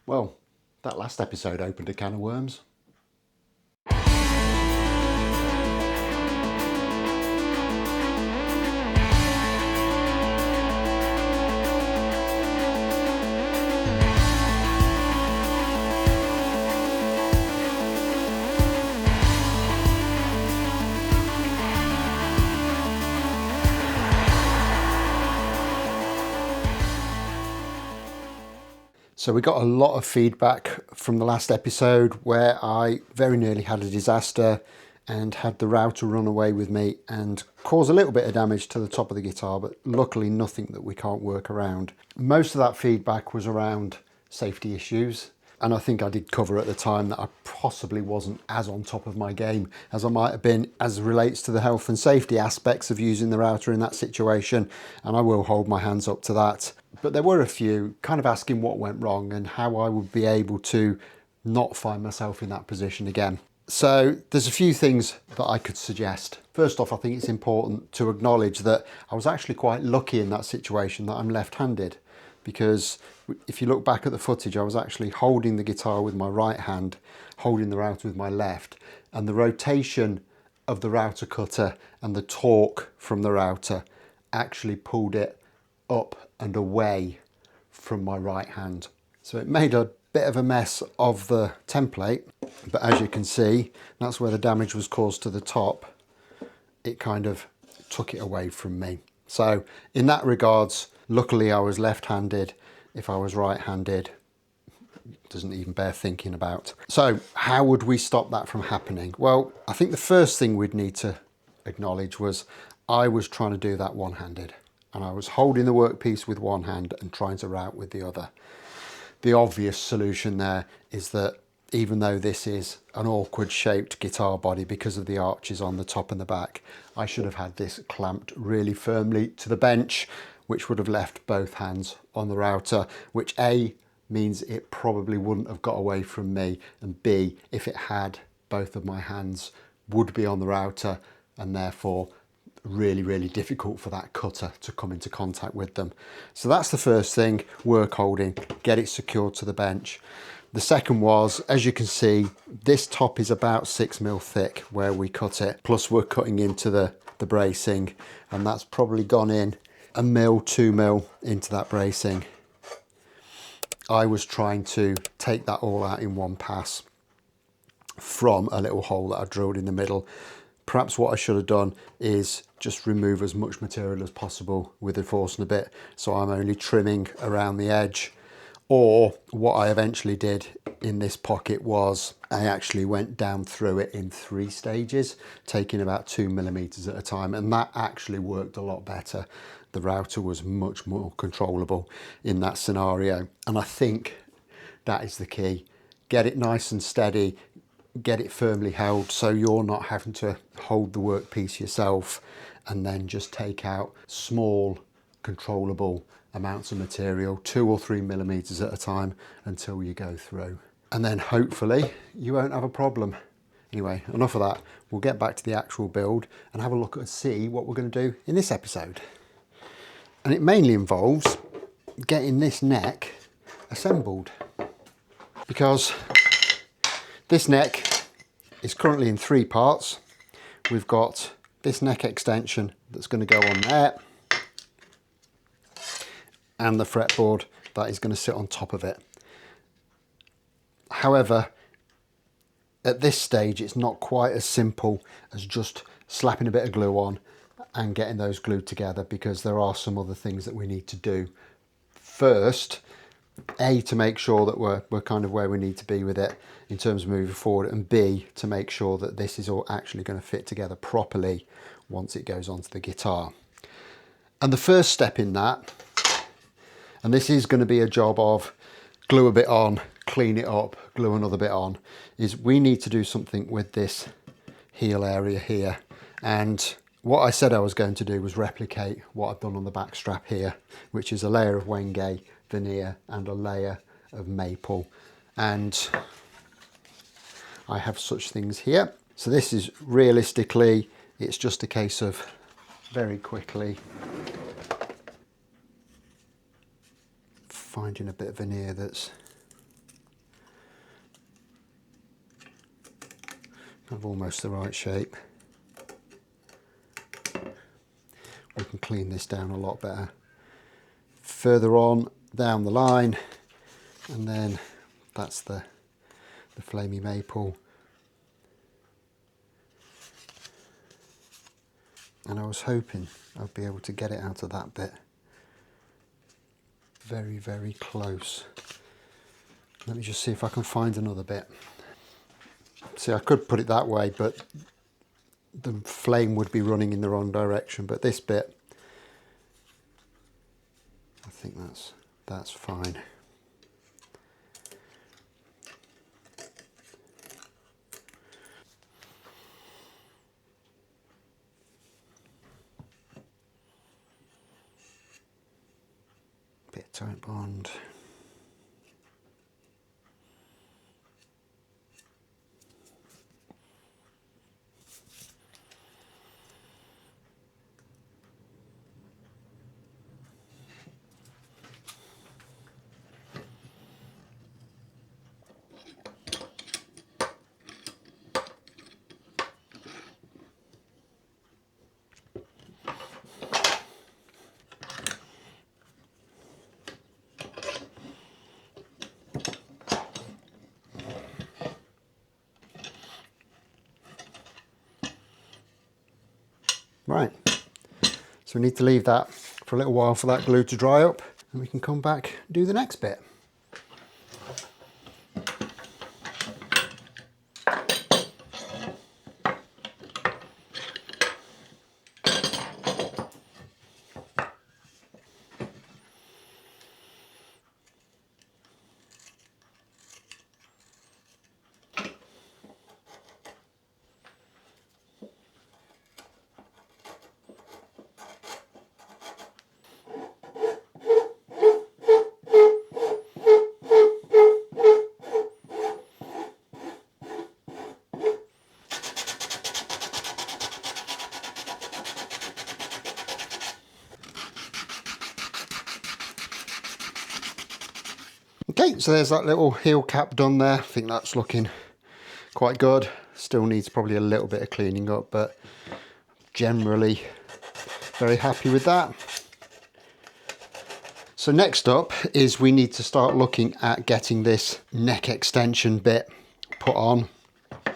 Well, that last episode opened a can of worms. So we got a lot of feedback from the last episode where I very nearly had a disaster and had the router run away with me and cause a little bit of damage to the top of the guitar, but luckily nothing that we can't work around. Most of that feedback was around safety issues, and I think I did cover at the time that I possibly wasn't as on top of my game as I might have been as relates to the health and safety aspects of using the router in that situation, and I will hold my hands up to that. But there were a few kind of asking what went wrong and how I would be able to not find myself in that position again. So there's a few things that I could suggest. First off, I think it's important to acknowledge that I was actually quite lucky in that situation that I'm left-handed, because if you look back at the footage, I was actually holding the guitar with my right hand, holding the router with my left, and the rotation of the router cutter and the torque from the router actually pulled it up and away from my right hand. So it made a bit of a mess of the template, but as you can see, that's where the damage was caused to the top. It kind of took it away from me. So in that regards, luckily I was left-handed. If I was right-handed, doesn't even bear thinking about. So how would we stop that from happening? Well, I think the first thing we'd need to acknowledge was I was trying to do that one-handed, and I was holding the workpiece with one hand and trying to route with the other. The obvious solution there is that even though this is an awkward shaped guitar body because of the arches on the top and the back, I should have had this clamped really firmly to the bench, which would have left both hands on the router, which A, means it probably wouldn't have got away from me, and B, if it had, both of my hands would be on the router and therefore really difficult for that cutter to come into contact with them. So that's the first thing, work holding, get it secured to the bench. The second was, as you can see, this top is about 6mm thick where we cut it, plus we're cutting into the bracing, and that's probably gone in 1mm, 2mm into that bracing. I was trying to take that all out in one pass from a little hole that I drilled in the middle. Perhaps what I should have done is just remove as much material as possible with a Forstner bit, so I'm only trimming around the edge. Or what I eventually did in this pocket was I actually went down through it in 3 stages, taking about 2mm at a time, and that actually worked a lot better. The router was much more controllable in that scenario, and I think that is the key. Get it nice and steady, get it firmly held so you're not having to hold the workpiece yourself, and then just take out small controllable amounts of material, 2 or 3mm at a time, until you go through. And then hopefully you won't have a problem. Anyway, enough of that. We'll get back to the actual build and have a look and see what we're going to do in this episode. And it mainly involves getting this neck assembled, because this neck is currently in 3 parts. We've got this neck extension that's going to go on there, and the fretboard that is going to sit on top of it. However, at this stage it's not quite as simple as just slapping a bit of glue on and getting those glued together, because there are some other things that we need to do. First, A, to make sure that we're kind of where we need to be with it in terms of moving forward, and B, to make sure that this is all actually going to fit together properly once it goes onto the guitar. And the first step in that, and this is going to be a job of glue a bit on, clean it up, glue another bit on, is we need to do something with this heel area here. And what I said I was going to do was replicate what I've done on the back strap here, which is a layer of Wenge veneer and a layer of maple. And I have such things here. So this is realistically, it's just a case of very quickly finding a bit of veneer that's have almost the right shape. We can clean this down a lot better. Further on down the line, and then that's the flamey maple. And I was hoping I'd be able to get it out of that bit. Very, very close. Let me just see if I can find another bit. See, I could put it that way, but the flame would be running in the wrong direction. But this bit, I think that's fine. Bit of tight bond. Right, so we need to leave that for a little while for that glue to dry up, and we can come back and do the next bit. Okay, so there's that little heel cap done there. I think that's looking quite good. Still needs probably a little bit of cleaning up, but generally very happy with that. So next up is we need to start looking at getting this neck extension bit put on. I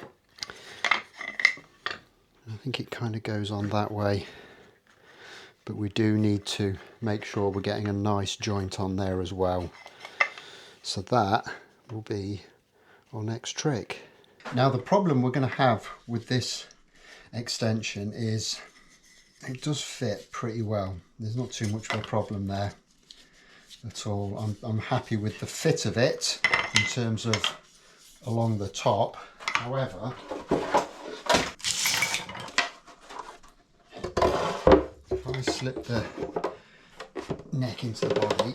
think it kind of goes on that way, but we do need to make sure we're getting a nice joint on there as well. So that will be our next trick. Now the problem we're going to have with this extension is it does fit pretty well. There's not too much of a problem there at all. I'm happy with the fit of it in terms of along the top. However, if I slip the neck into the body,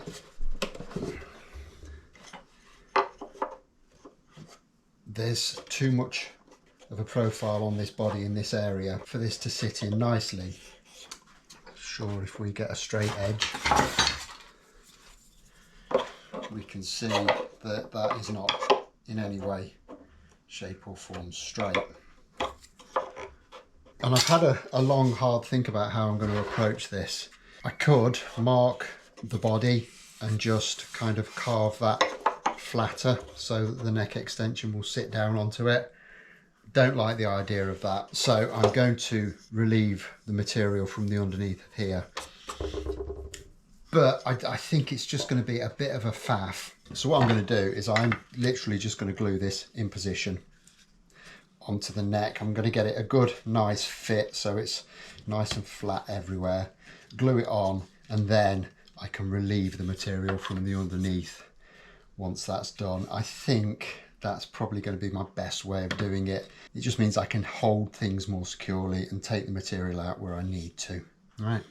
there's too much of a profile on this body in this area for this to sit in nicely. Sure, if we get a straight edge, we can see that that is not in any way, shape or form straight. And I've had a long, hard think about how I'm going to approach this. I could mark the body and just kind of carve that flatter so that the neck extension will sit down onto it. Don't like the idea of that, so I'm going to relieve the material from the underneath here, but I think it's just going to be a bit of a faff. So what I'm going to do is I'm literally just going to glue this in position onto the neck. I'm going to get it a good nice fit so it's nice and flat everywhere, glue it on, and then I can relieve the material from the underneath. Once that's done, I think that's probably going to be my best way of doing it. It just means I can hold things more securely and take the material out where I need to. All right,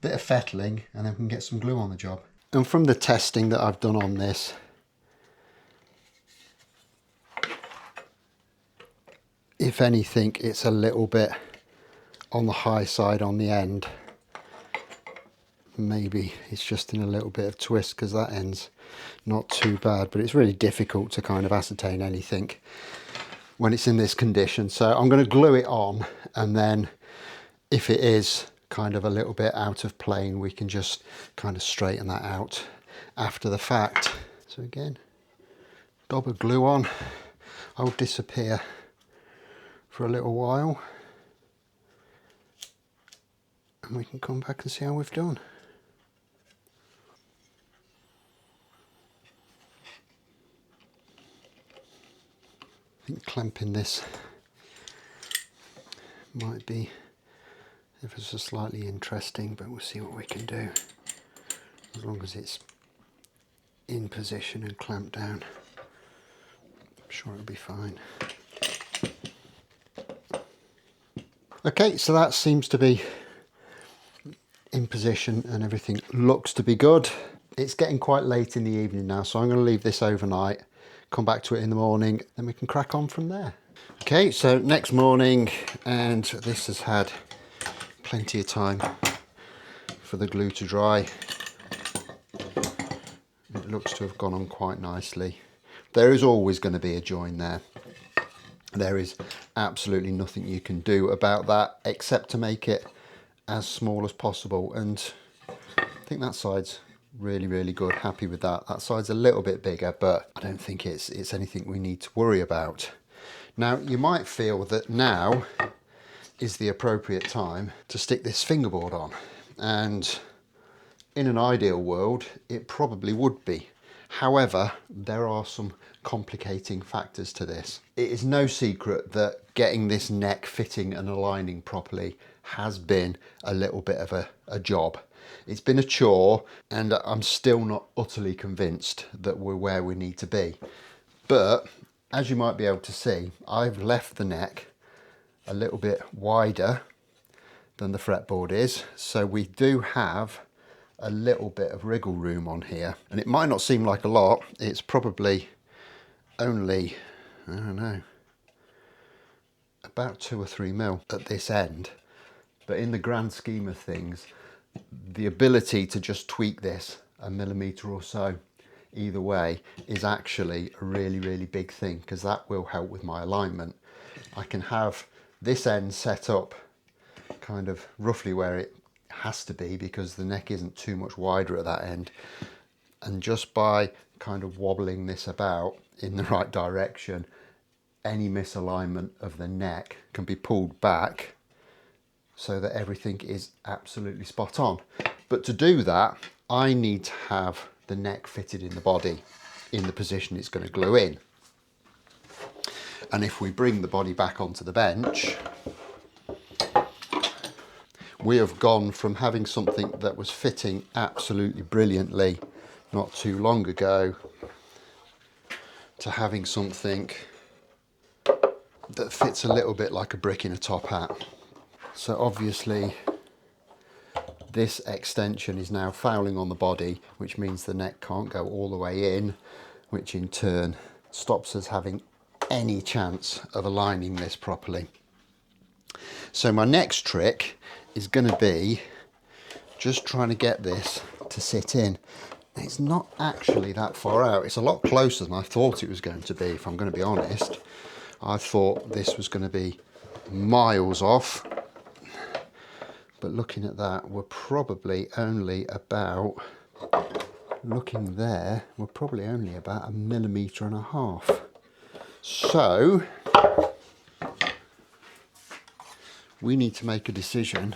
bit of fettling and then we can get some glue on the job. And from the testing that I've done on this, if anything, it's a little bit on the high side on the end. Maybe it's just in a little bit of twist because that end's not too bad, but it's really difficult to kind of ascertain anything. when it's in this condition. So I'm going to glue it on, and then if it is kind of a little bit out of plane, we can just kind of straighten that out after the fact. So again, dob of glue on. I'll disappear for a little while and we can come back and see how we've done. I think clamping this might be ever so slightly interesting, but we'll see what we can do. As long as it's in position and clamped down, I'm sure it'll be fine. Okay, so that seems to be in position and everything looks to be good. It's getting quite late in the evening now, so I'm going to leave this overnight, come back to it in the morning, then we can crack on from there. Okay, so next morning, and this has had plenty of time for the glue to dry. It looks to have gone on quite nicely. There is always going to be a join there. There is absolutely nothing you can do about that except to make it as small as possible, and I think that side's really good. Happy with that. That side's a little bit bigger, but I don't think it's anything we need to worry about. Now you might feel that now is the appropriate time to stick this fingerboard on, and in an ideal world it probably would be. However, there are some complicating factors to this. It is no secret that getting this neck fitting and aligning properly has been a little bit of a job. It's been a chore, and I'm still not utterly convinced that we're where we need to be. But as you might be able to see, I've left the neck a little bit wider than the fretboard is, so we do have a little bit of wriggle room on here. And it might not seem like a lot, it's probably only, I don't know, about 2 or 3 mil at this end. But in the grand scheme of things, the ability to just tweak this a millimetre or so either way is actually a really big thing, because that will help with my alignment. I can have this end set up kind of roughly where it has to be, because the neck isn't too much wider at that end, and just by kind of wobbling this about in the right direction, any misalignment of the neck can be pulled back so that everything is absolutely spot on. But to do that, I need to have the neck fitted in the body in the position it's going to glue in. And if we bring the body back onto the bench, we have gone from having something that was fitting absolutely brilliantly not too long ago to having something that fits a little bit like a brick in a top hat. So obviously this extension is now fouling on the body, which means the neck can't go all the way in, which in turn stops us having any chance of aligning this properly. So my next trick is going to be just trying to get this to sit in. It's not actually that far out. It's a lot closer than I thought it was going to be, if I'm going to be honest. I thought this was going to be miles off, but looking at that, we're probably only about, looking there, we're probably only about 1.5 millimetres. So we need to make a decision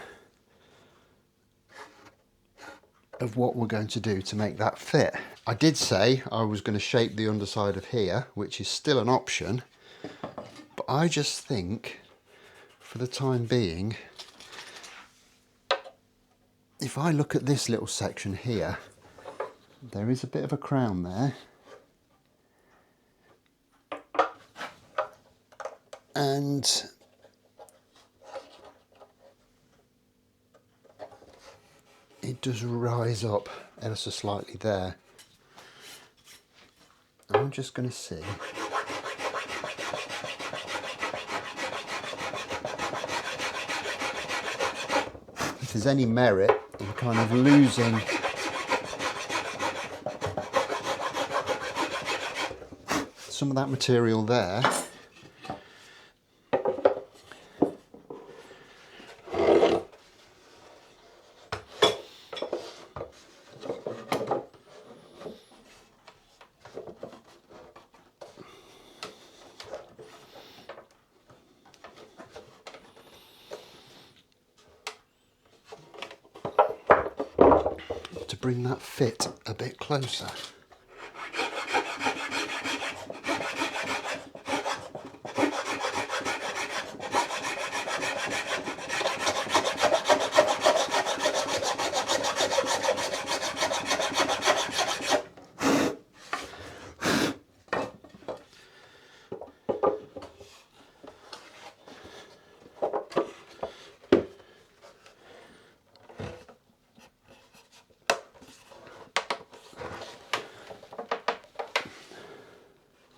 of what we're going to do to make that fit. I did say I was going to shape the underside of here, which is still an option, but I just think for the time being, if I look at this little section here, there is a bit of a crown there, and it does rise up ever so slightly there. I'm just going to see if there's any merit in kind of losing some of that material there bring that fit a bit closer.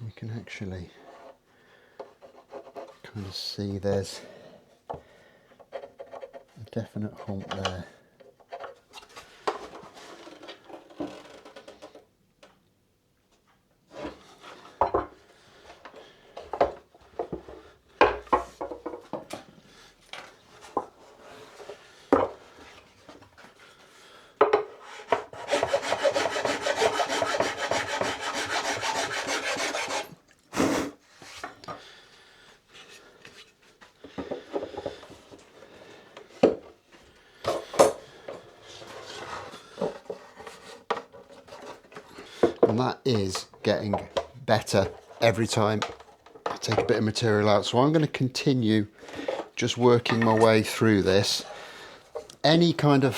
You can actually kind of see there's a definite hump there. And that is getting better every time I take a bit of material out. So I'm going to continue just working my way through this. Any kind of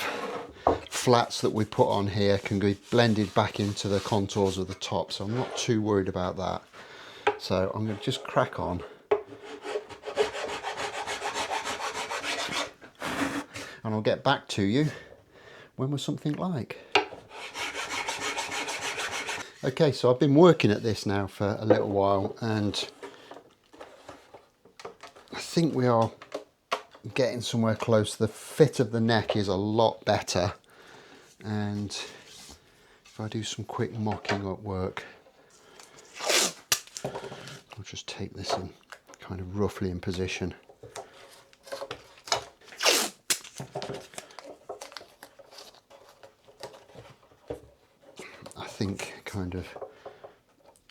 flats that we put on here can be blended back into the contours of the top, so I'm not too worried about that. So I'm going to just crack on. And I'll get back to you when we're something like. Okay, so I've been working at this now for a little while, and I think we are getting somewhere close. The fit of the neck is a lot better, and if I do some quick mocking up work, I'll just take this in kind of roughly in position. I think kind of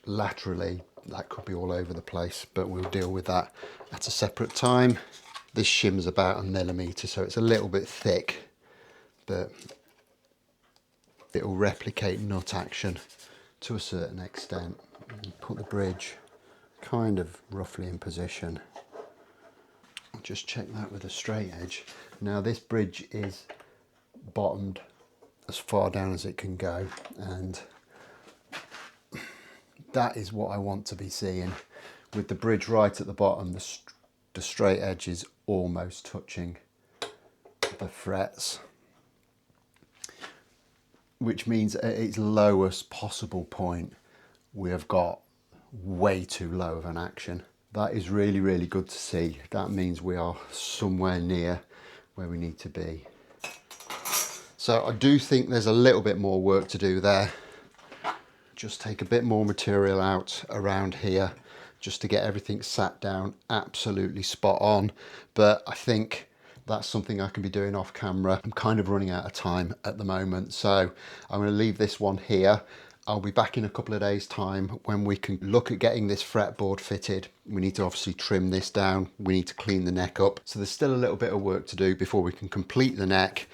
laterally that could be all over the place, but we'll deal with that at a separate time. This shim's about 1 millimetre, so it's a little bit thick, but it will replicate nut action to a certain extent. Put the bridge kind of roughly in position. I'll just check that with a straight edge. Now this bridge is bottomed as far down as it can go, and that is what I want to be seeing. With the bridge right at the bottom, the straight edge is almost touching the frets, which means at its lowest possible point we have got way too low of an action. That is really, really good to see. That means we are somewhere near where we need to be. So I do think there's a little bit more work to do there. Just take a bit more material out around here just to get everything sat down absolutely spot on. But I think that's something I can be doing off camera. I'm kind of running out of time at the moment, so I'm going to leave this one here. I'll be back in a couple of days' time when we can look at getting this fretboard fitted. We need to obviously trim this down. We need to clean the neck up. So there's still a little bit of work to do before we can complete the neck.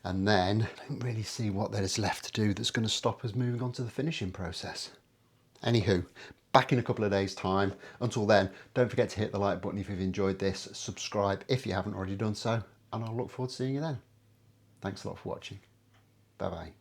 And then I don't really see what there is left to do that's going to stop us moving on to the finishing process. Anywho, back in a couple of days' time. Until then, don't forget to hit the like button if you've enjoyed this. Subscribe if you haven't already done so. And I'll look forward to seeing you then. Thanks a lot for watching. Bye-bye.